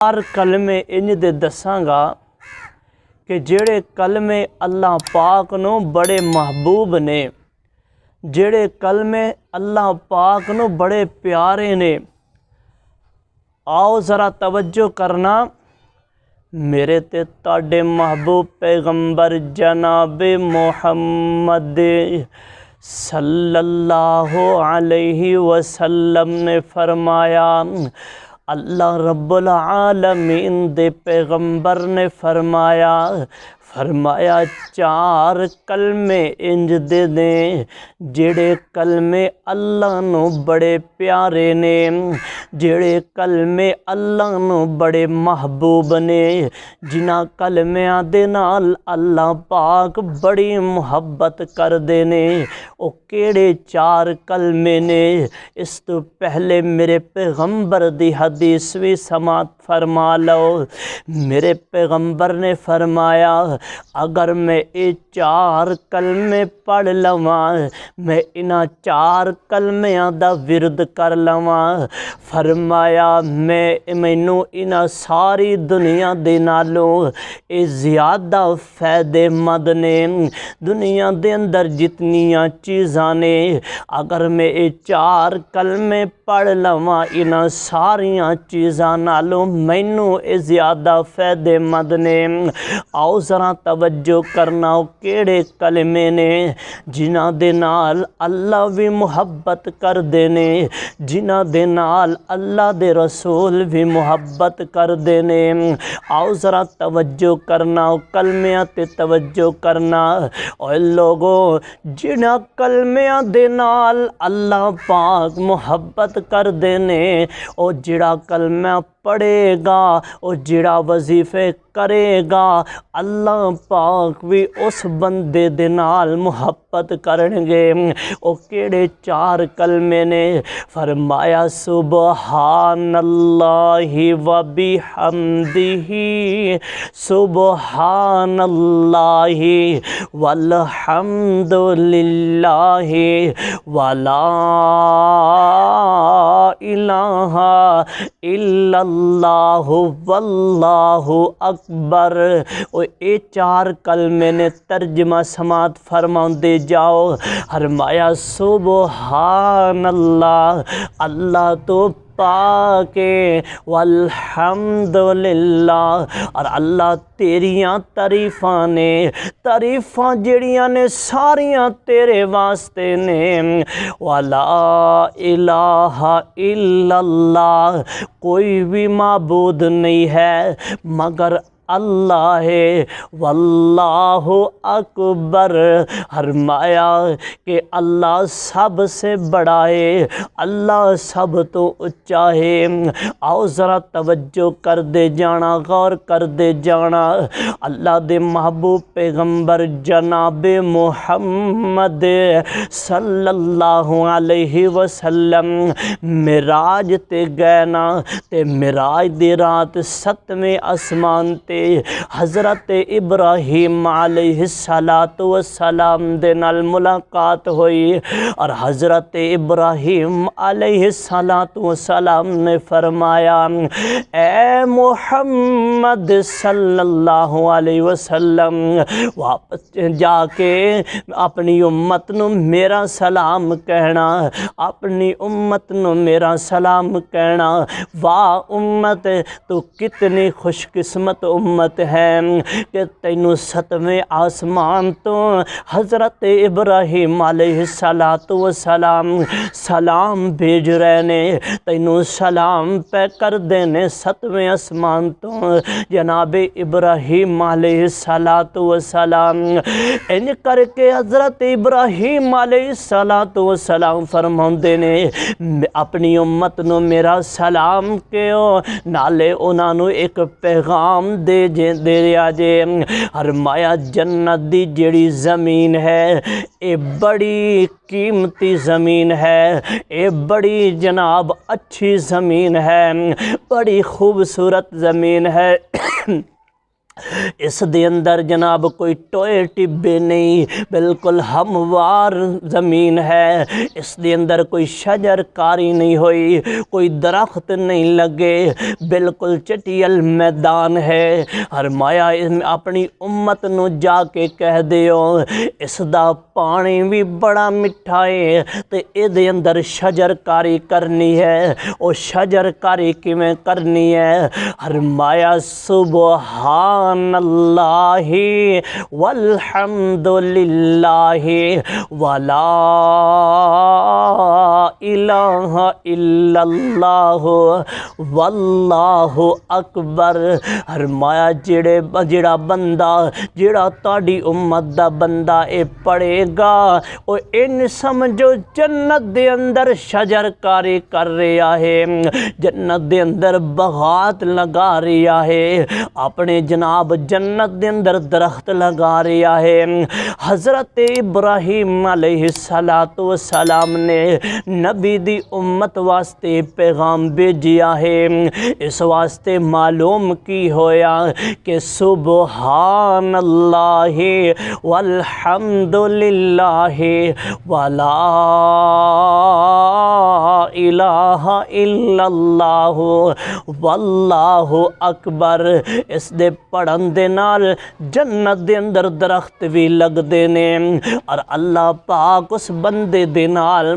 ہر کلمے انج دے دساں گا کہ جڑے کلمے اللہ پاک نو بڑے محبوب نے، جڑے کلمے اللہ پاک نو بڑے پیارے نے۔ آؤ ذرا توجہ کرنا، میرے تے تاڈے محبوب پیغمبر جناب محمد صلی اللہ علیہ وسلم نے فرمایا، اللہ رب العالمین دے پیغمبر نے فرمایا چار کلمے انج دے نے جڑے کلمے اللہ نو بڑے پیارے نے، جڑے کلمے اللہ نو بڑے محبوب نے، جنہاں کلمیاں دے نال اللہ پاک بڑی محبت کر دے نے۔ او کیڑے چار کلمے نے؟ اس تو پہلے میرے پیغمبر دی حدیث بھی سماعت فرما لو۔ میرے پیغمبر نے فرمایا، اگر میں یہ چار کلمے پڑھ لواں، میں انہاں چار کلمیاں دا ورد کر لواں، فرمایا مینوں انہاں ساری دنیا دے نالوں اے زیادہ فائدے مند نے۔ دنیا دے اندر جتنیاں چیزاں نے، اگر میں اے چار کلمے پڑھ لواں انہاں ساریاں چیزاں نالوں مینوں اے زیادہ فائدے مند نے۔ آؤ ذرا توجہ کرنا، کیڑے کلمے نے جنہاں دے نال اللہ بھی محبت کر دے نے، جنہاں دے نال اللہ دے رسول بھی محبت کر دے نے۔ آؤ ذرا توجہ کرنا، کلمیاں تے توجہ کرنا۔ اے لوگو، جنہاں کلمیاں دے نال اللہ پاک محبت کر دے نے، او جڑا کلمہ پڑھے گا، او جڑا وظیفے کرے گا، اللہ پاک بھی اس بندے دے نال محبت کرن گے۔ او کیڑے چار کلمے نے؟ فرمایا سبحان اللہ و بحمدہ، سبحان اللہ والحمد للہ ولا الہ الا اللہ واللہ اکبر۔ اے چار کلمے نے، ترجمہ سماعت فرماندے جاؤ۔ فرمایا سبحان اللہ، اللہ تو پاک والحمد للہ، اور اللہ تیریاں تعریفاں نے، تعریفاں جڑیاں نے ساریاں تیرے واسطے نے۔ ولا الہ الا اللہ، کوئی بھی معبود نہیں ہے مگر اللہ ہے۔ واللہ اکبر، فرمایا کہ اللہ سب سے بڑا ہے، اللہ سب تو اونچا ہے۔ آؤ ذرا توجہ کر دے جانا، غور کر دے جانا۔ اللہ دے محبوب پیغمبر جناب محمد صلی اللہ علیہ وسلم معراج تے گئے نا، تے معراج دی رات 7ویں آسمان تے حضرت ابراہیم علیہ السلام دے نال ملاقات ہوئی، اور حضرت ابراہیم علیہ السلام نے فرمایا، اے محمد صلی اللہ علیہ وسلم، واپس جا کے اپنی امت نو میرا سلام کہنا، اپنی امت نو میرا سلام کہنا۔ واہ امت، تو کتنی خوش قسمت امت ہے کہ تینوں 7ویں آسمان تو حضرت ابراہیم علیہ السلام سلام بھیج رہے نے، تینوں سلام پہ کر دینے 7ویں آسمان تو جناب ابراہیم علیہ السلام۔ انج کر کے حضرت ابراہیم علیہ السلام فرماندے نے، اپنی امت نو میرا سلام کہو، نالے انہاں نو ایک پیغام دے دیا جے۔ فرمایا جنت دی جڑی زمین ہے، اے بڑی قیمتی زمین ہے، اے بڑی جناب اچھی زمین ہے، بڑی خوبصورت زمین ہے۔ اس دے اندر جناب کوئی ٹوئے ٹبے نہیں، بالکل ہموار زمین ہے، اس دے اندر کوئی شجر کاری نہیں ہوئی، کوئی درخت نہیں لگے، بالکل چٹیل میدان ہے۔ فرمایا اپنی امت نو جا کے کہہ دیو اس دا پانی بھی بڑا مٹھا ہے تے اے دے اندر شجر کاری کرنی ہے۔ او شجر کاری کیویں کرنی ہے؟ فرمایا سبحان اللہ والحمد للہ ولا الہ الا اللہ واللہ اکبر۔ فرمایا جڑا بندہ جڑا تاڑی امت دا بندہ اے پڑھے گا او ان سمجھو جنت دے اندر شجر کاری کر رہا ہے، جنت دے اندر بغات لگا رہا ہے، اپنے جناب جنت دے اندر درخت لگا رہا ہے۔ حضرت ابراہیم علیہ السلام نے نبی دی امت واسطے پیغام بھیجیا ہے، اس واسطے معلوم کی ہویا کہ سبحان اللہ والحمد للہ ولا الہ الا اللہ واللہ اکبر۔ اس دے پڑھن دے نال جنت دے اندر درخت بھی لگ دے نے اور اللہ پاک اس بندے دے نال